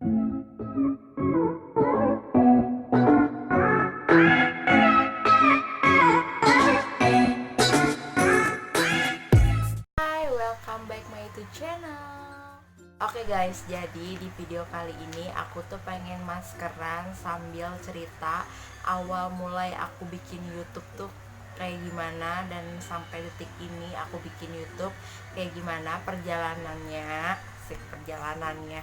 Hai, welcome back my YouTube channel. Oke guys, jadi di video kali ini aku tuh pengen maskeran sambil cerita awal mulai aku bikin YouTube tuh kayak gimana, dan sampai detik ini aku bikin YouTube kayak gimana perjalanannya, perjalanannya.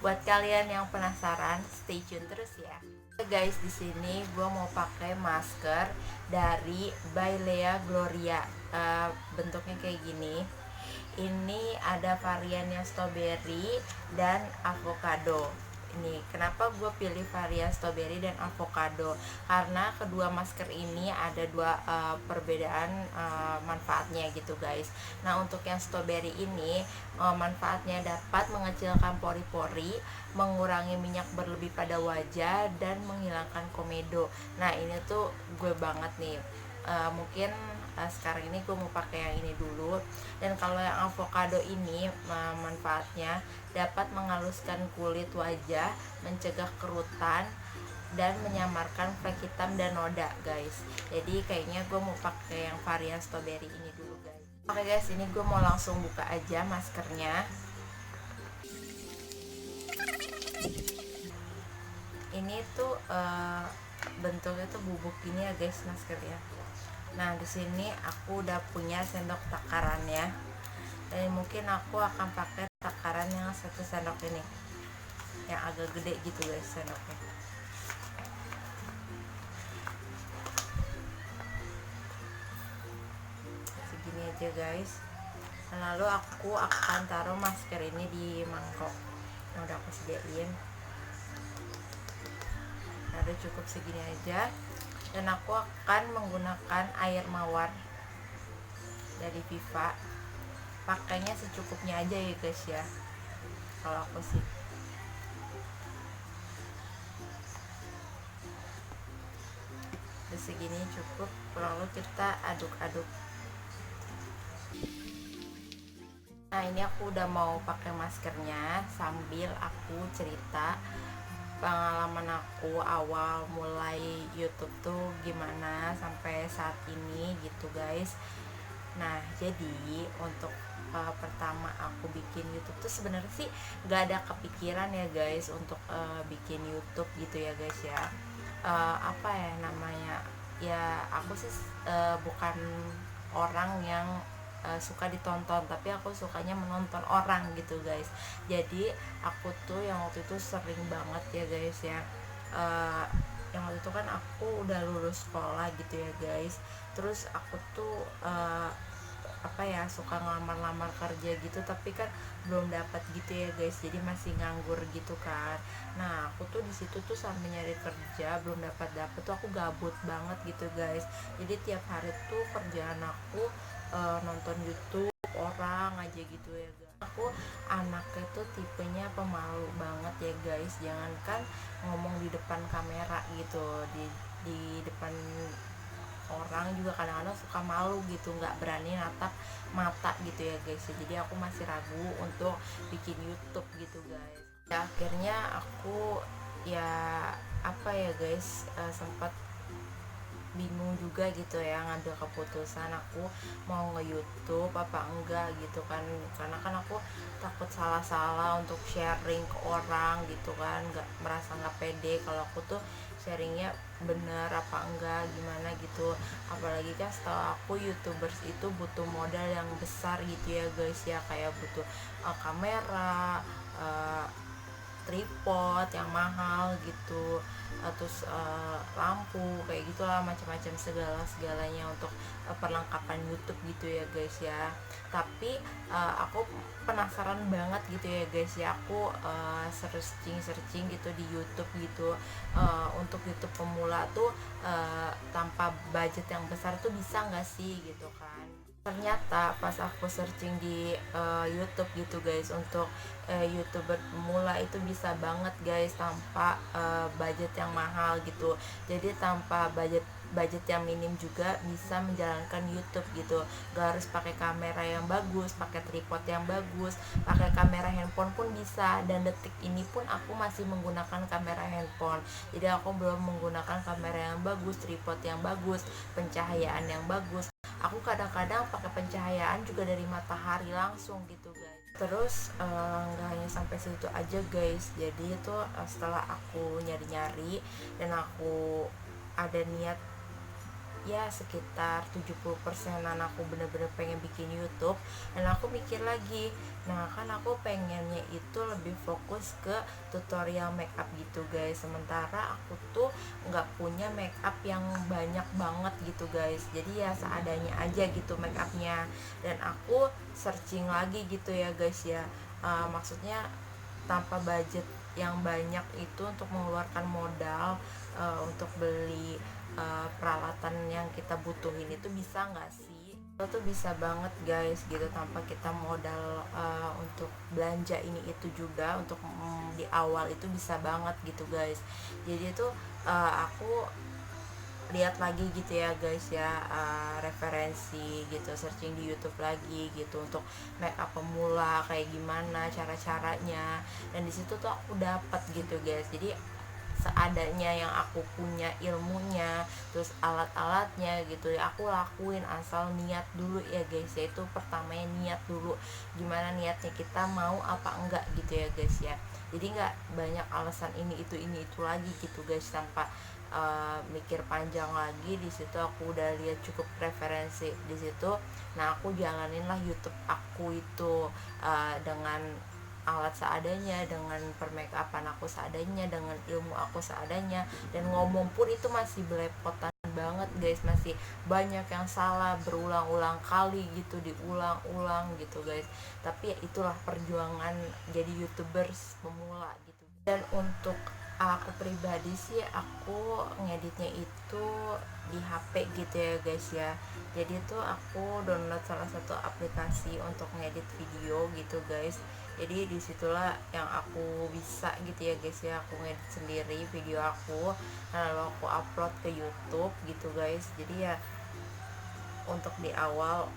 Buat kalian yang penasaran, stay tune terus ya. Oke guys, di sini gue mau pakai masker dari by Lea Gloria. Bentuknya kayak gini. Ini ada variannya strawberry dan avocado. Ini kenapa gue pilih varian strawberry dan avocado, karena kedua masker ini ada dua perbedaan manfaatnya gitu guys. Nah, untuk yang strawberry ini manfaatnya dapat mengecilkan pori-pori, mengurangi minyak berlebih pada wajah, dan menghilangkan komedo. Nah, ini tuh gue banget nih. Mungkin sekarang ini gue mau pakai yang ini dulu. Dan kalau yang avocado ini manfaatnya dapat menghaluskan kulit wajah, mencegah kerutan, dan menyamarkan flek hitam dan noda guys. Jadi kayaknya gue mau pakai yang varian strawberry ini dulu guys. Oke guys, ini gue mau langsung buka aja maskernya. Ini tuh bentuknya tuh bubuk gini ya guys maskernya. Nah, di sini aku udah punya sendok takarannya, dan mungkin aku akan pakai takaran yang satu sendok ini, yang agak gede gitu guys sendoknya. Segini aja guys. Lalu aku akan taruh masker ini di mangkok yang udah aku sediain. Ada cukup segini aja. Dan aku akan menggunakan air mawar dari Viva. Pakainya secukupnya aja ya guys ya, kalau aku sih. Udah segini cukup, lalu kita aduk-aduk. Nah, ini aku udah mau pakai maskernya sambil aku cerita pengalaman aku awal mulai YouTube tuh gimana sampai saat ini gitu guys. Nah, jadi untuk pertama aku bikin YouTube tuh sebenarnya sih gak ada kepikiran ya guys untuk bikin YouTube gitu ya guys ya. Apa ya namanya, ya aku sih bukan orang yang suka ditonton, tapi aku sukanya menonton orang gitu guys. Jadi aku tuh yang waktu itu sering banget ya guys ya, yang waktu itu kan aku udah lulus sekolah gitu ya guys. Terus aku tuh apa ya, suka ngelamar-lamar kerja gitu, tapi kan belum dapat gitu ya guys, jadi masih nganggur gitu kan. Nah, aku tuh di situ tuh sambil nyari kerja belum dapat tuh aku gabut banget gitu guys. Jadi tiap hari tuh kerjaan aku nonton YouTube orang aja gitu ya guys. Aku anaknya tuh tipenya pemalu banget ya guys, jangankan ngomong di depan kamera gitu, di depan orang juga kadang-kadang suka malu gitu, nggak berani natap mata gitu ya guys. Jadi aku masih ragu untuk bikin YouTube gitu guys. Ya, akhirnya aku ya apa ya guys, sempat bingung juga gitu ya ngambil keputusan aku mau nge-YouTube apa enggak gitu kan, karena kan aku takut salah-salah untuk sharing ke orang gitu kan, merasa nggak pede kalau aku tuh sharingnya bener apa enggak gimana gitu. Apalagi kan setahu aku YouTubers itu butuh modal yang besar gitu ya guys ya, kayak butuh kamera, tripod yang mahal gitu, terus lampu kayak gitulah, macam-macam segalanya untuk perlengkapan YouTube gitu ya guys ya. Tapi aku penasaran banget gitu ya guys ya, aku searching gitu di YouTube gitu, untuk YouTube pemula tuh tanpa budget yang besar tuh bisa nggak sih gitu kan. Ternyata pas aku searching di YouTube gitu guys, untuk YouTuber pemula itu bisa banget guys tanpa budget yang mahal gitu. Jadi tanpa budget budget yang minim juga bisa menjalankan YouTube gitu. Gak harus pakai kamera yang bagus, pakai tripod yang bagus, pakai kamera handphone pun bisa. Dan detik ini pun aku masih menggunakan kamera handphone, jadi aku belum menggunakan kamera yang bagus, tripod yang bagus, pencahayaan yang bagus. Aku kadang-kadang pakai pencahayaan juga dari matahari langsung gitu guys. Terus nggak hanya sampai situ aja guys, jadi itu setelah aku nyari-nyari dan aku ada niat ya sekitar 70%-an aku bener-bener pengen bikin YouTube, dan aku mikir lagi, nah kan aku pengennya itu lebih fokus ke tutorial makeup gitu guys, sementara aku tuh nggak punya makeup yang banyak banget gitu guys, jadi ya seadanya aja gitu makeupnya. Dan aku searching lagi gitu ya guys ya. Maksudnya tanpa budget yang banyak itu untuk mengeluarkan modal untuk beli peralatan yang kita butuhin itu bisa nggak sih? Itu tuh bisa banget guys gitu, tanpa kita modal untuk belanja ini itu juga untuk di awal itu bisa banget gitu guys. Jadi itu aku lihat lagi gitu ya guys ya, referensi gitu, searching di YouTube lagi gitu untuk makeup pemula kayak gimana cara-caranya, dan di situ tuh aku dapat gitu guys. Jadi seadanya yang aku punya ilmunya, terus alat-alatnya gitu ya aku lakuin, asal niat dulu ya guys ya. Itu pertamanya niat dulu, gimana niatnya kita mau apa enggak gitu ya guys ya. Jadi nggak banyak alasan ini itu lagi gitu guys, tanpa mikir panjang lagi. Di situ aku udah lihat cukup referensi di situ. Nah aku jalanin lah YouTube aku itu dengan alat seadanya, dengan permakeupan aku seadanya, dengan ilmu aku seadanya, dan ngomong pun itu masih belepotan banget guys, masih banyak yang salah berulang-ulang kali gitu, diulang-ulang gitu guys. Tapi ya itulah perjuangan jadi YouTubers pemula gitu. Dan untuk aku pribadi sih, aku ngeditnya itu di HP gitu ya guys ya. Jadi tuh aku download salah satu aplikasi untuk ngedit video gitu guys. Jadi disitulah yang aku bisa gitu ya guys ya, aku ngedit sendiri video aku, lalu aku upload ke YouTube gitu guys. Jadi ya untuk di awal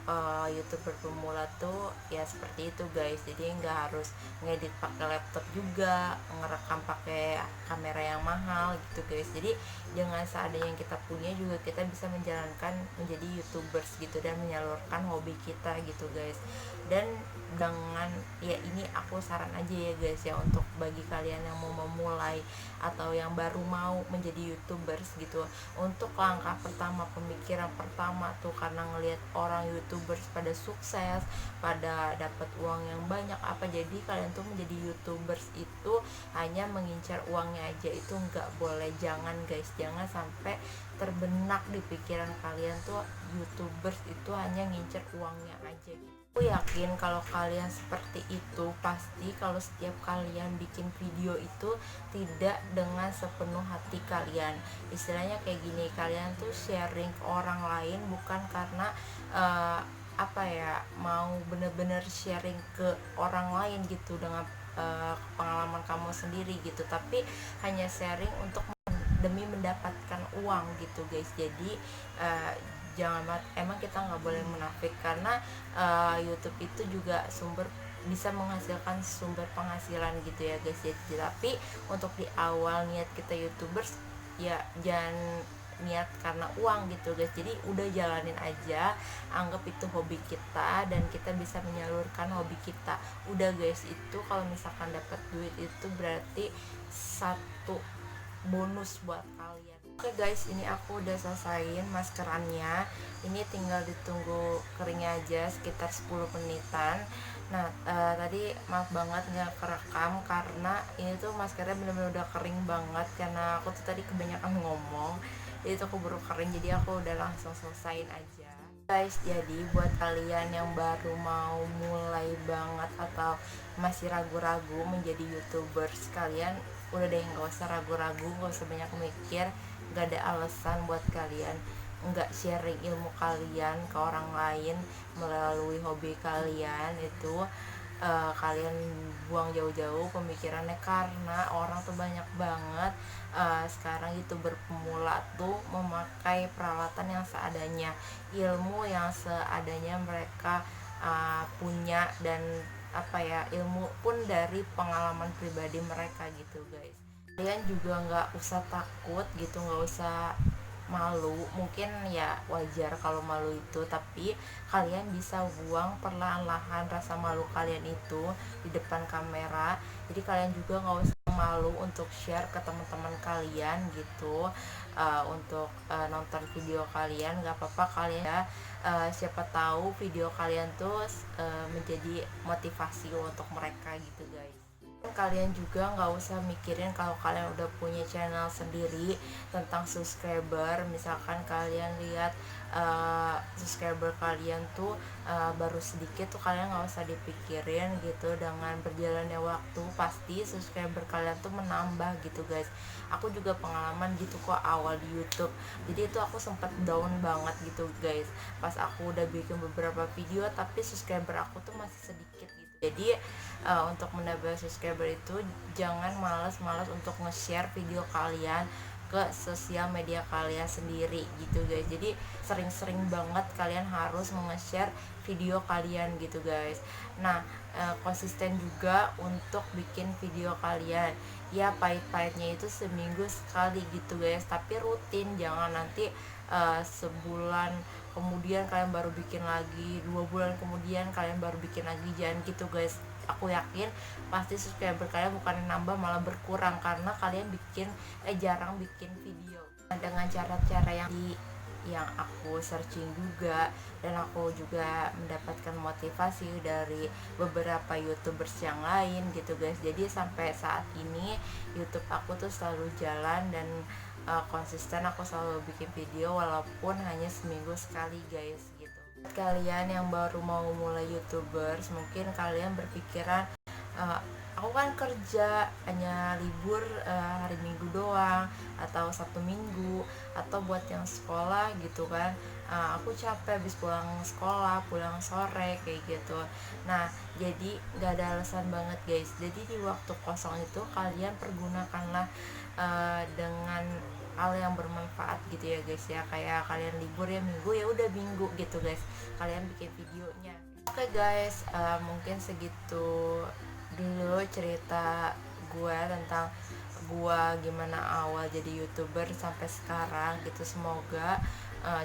YouTuber pemula tuh ya seperti itu guys. Jadi nggak harus ngedit pakai laptop juga, ngerekam pakai kamera yang mahal gitu guys. Jadi dengan seadanya yang kita punya juga kita bisa menjalankan menjadi YouTubers gitu, dan menyalurkan hobi kita gitu guys. Dan dengan ya ini aku saran aja ya guys ya, untuk bagi kalian yang mau memulai atau yang baru mau menjadi YouTubers gitu, untuk langkah pertama, pemikiran pertama tuh karena ngelihat orang YouTubers pada sukses, pada dapat uang yang banyak apa, jadi kalian tuh menjadi YouTubers itu hanya mengincar uangnya aja, itu nggak boleh. Jangan guys, jangan sampai terbenak di pikiran kalian tuh YouTubers itu hanya ngincer uangnya aja gitu. Aku yakin kalau kalian seperti itu, pasti kalau setiap kalian bikin video itu tidak dengan sepenuh hati kalian. Istilahnya kayak gini, kalian tuh sharing ke orang lain bukan karena apa ya, mau bener-bener sharing ke orang lain gitu dengan pengalaman kamu sendiri gitu, tapi hanya sharing untuk demi mendapatkan uang gitu guys. Jadi emang kita nggak boleh munafik, karena YouTube itu juga bisa menghasilkan sumber penghasilan gitu ya guys. Jadi tapi untuk di awal niat kita YouTubers ya jangan niat karena uang gitu guys. Jadi udah jalanin aja, anggap itu hobi kita dan kita bisa menyalurkan hobi kita. Udah guys, itu kalau misalkan dapat duit itu berarti satu bonus buat kalian. Oke guys, ini aku udah selesaiin maskerannya. Ini tinggal ditunggu keringnya aja sekitar 10 menitan. Nah tadi maaf banget nggak kerekam karena ini tuh maskernya bener-bener udah kering banget, karena aku tuh tadi kebanyakan ngomong, jadi tuh aku baru kering, jadi aku udah langsung selesaiin aja guys. Jadi buat kalian yang baru mau mulai banget atau masih ragu-ragu menjadi YouTubers, kalian udah deh nggak usah ragu-ragu, nggak usah banyak mikir. Nggak ada alasan buat kalian nggak sharing ilmu kalian ke orang lain melalui hobi kalian itu. kalian buang jauh-jauh pemikirannya, karena orang tuh banyak banget sekarang youtuber pemula tuh memakai peralatan yang seadanya, ilmu yang seadanya mereka punya, dan ilmu pun dari pengalaman pribadi mereka gitu guys. Kalian juga nggak usah takut gitu, nggak usah malu. Mungkin ya wajar kalau malu itu, tapi kalian bisa buang perlahan-lahan rasa malu kalian itu di depan kamera. Jadi kalian juga nggak usah malu untuk share ke teman-teman kalian gitu, untuk nonton video kalian. Nggak apa-apa kalian ya, siapa tahu video kalian tuh menjadi motivasi untuk mereka gitu guys. Kalian juga nggak usah mikirin kalau kalian udah punya channel sendiri tentang subscriber. Misalkan kalian lihat subscriber kalian tuh baru sedikit tuh, kalian nggak usah dipikirin gitu. Dengan berjalannya waktu pasti subscriber kalian tuh menambah gitu guys. Aku juga pengalaman gitu kok awal di YouTube. Jadi itu aku sempat down banget gitu guys, pas aku udah bikin beberapa video tapi subscriber aku tuh masih sedikit gitu. Jadi untuk menambah subscriber itu jangan malas-malas untuk nge-share video kalian ke sosial media kalian sendiri gitu guys. Jadi sering-sering banget kalian harus nge-share video kalian gitu guys. Nah, konsisten juga untuk bikin video kalian. Ya pahit-pahitnya itu seminggu sekali gitu guys, tapi rutin. Jangan nanti sebulan kemudian kalian baru bikin lagi, 2 bulan kemudian kalian baru bikin lagi. Jangan gitu guys. Aku yakin pasti subscriber kalian bukan nambah malah berkurang karena kalian jarang bikin video. Nah, dengan cara-cara yang aku searching juga, dan aku juga mendapatkan motivasi dari beberapa youtubers yang lain gitu guys. Jadi sampai saat ini YouTube aku tuh selalu jalan dan konsisten. Aku selalu bikin video walaupun hanya seminggu sekali guys gitu. Kalian yang baru mau mulai youtubers, mungkin kalian berpikiran aku kan kerja hanya libur hari Minggu doang atau Sabtu Minggu, atau buat yang sekolah gitu kan, aku capek habis pulang sekolah, pulang sore kayak gitu. Nah, jadi gak ada alasan banget guys. Jadi di waktu kosong itu kalian pergunakanlah dengan hal yang bermanfaat gitu ya guys ya. Kayak kalian libur ya Minggu, ya udah Minggu gitu guys, kalian bikin videonya. Oke guys, mungkin segitu dulu cerita gue tentang gue gimana awal jadi youtuber sampai sekarang gitu. Semoga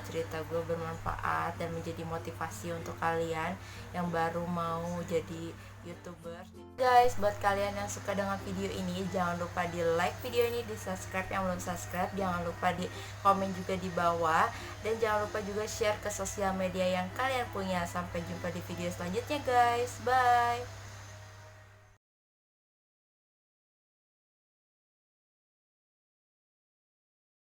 cerita gue bermanfaat dan menjadi motivasi untuk kalian yang baru mau jadi youtuber guys. Buat kalian yang suka dengan video ini, jangan lupa di like video ini, di subscribe yang belum subscribe, jangan lupa di komen juga di bawah, dan jangan lupa juga share ke sosial media yang kalian punya. Sampai jumpa di video selanjutnya guys, bye.